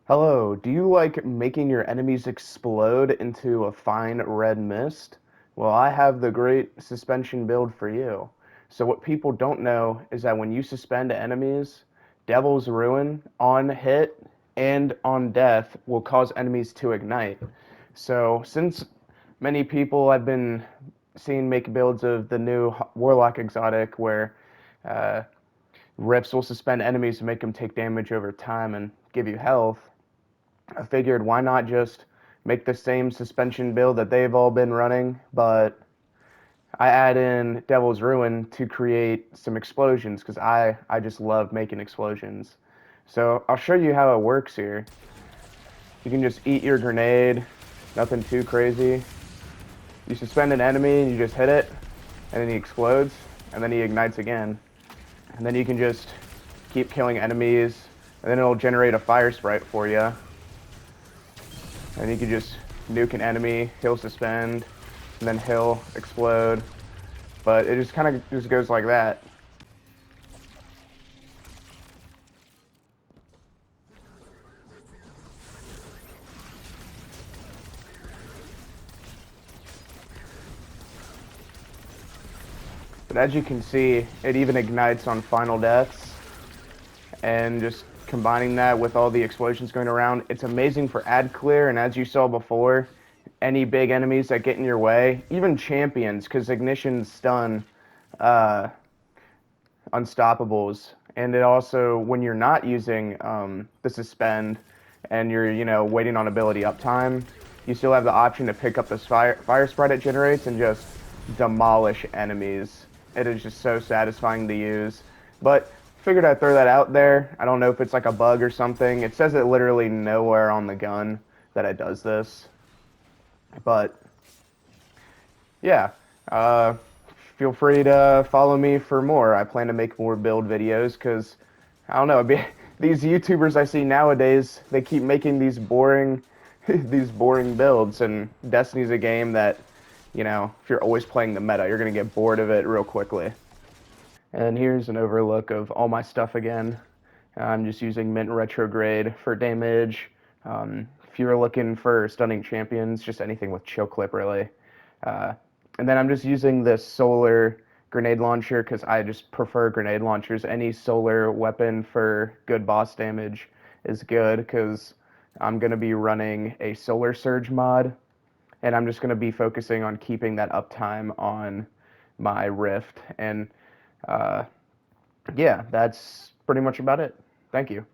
Hello, do you like making your enemies explode into a fine red mist? Well, I have the great suspension build for you. So what people don't know is that when you suspend enemies, Devil's Ruin on hit and on death will cause enemies to ignite. So since many people I've been seeing make builds of the new Warlock exotic where uh, Rifts will suspend enemies to make them take damage over time and give you health, I figured why not just make the same suspension build that they've all been running, but I add in Devil's Ruin to create some explosions because I just love making explosions. So I'll show you how it works here. You can just eat your grenade, nothing too crazy. You suspend an enemy and you just hit it, and then he explodes, and then he ignites again. And then you can just keep killing enemies, and then it'll generate a fire sprite for you. And you can just nuke an enemy, he'll suspend, and then he'll explode. But it just kind of just goes like that. But as you can see, it even ignites on final deaths. And just combining that with all the explosions going around, it's amazing for ad clear. And as you saw before, any big enemies that get in your way, even champions, because ignitions stun uh, unstoppables. And it also, when you're not using the suspend and you're, waiting on ability uptime, you still have the option to pick up this fire sprite it generates and just demolish enemies. It is just so satisfying to use. But figured I'd throw that out there. I don't know if it's like a bug or something. It says it literally nowhere on the gun that it does this. But yeah, uh, feel free to follow me for more. I plan to make more build videos because I don't know. These YouTubers I see nowadays, they keep making these boring, these boring builds, and Destiny's a game that, if you're always playing the meta, you're gonna get bored of it real quickly. And here's an overlook of all my stuff again. I'm just using Mint Retrograde for damage. If you're looking for stunning champions, just anything with chill clip really. Uh, and then I'm just using this solar grenade launcher because I just prefer grenade launchers. Any solar weapon for good boss damage is good because I'm going to be running a solar surge mod, and I'm just going to be focusing on keeping that uptime on my Rift. And uh, yeah, that's pretty much about it. Thank you.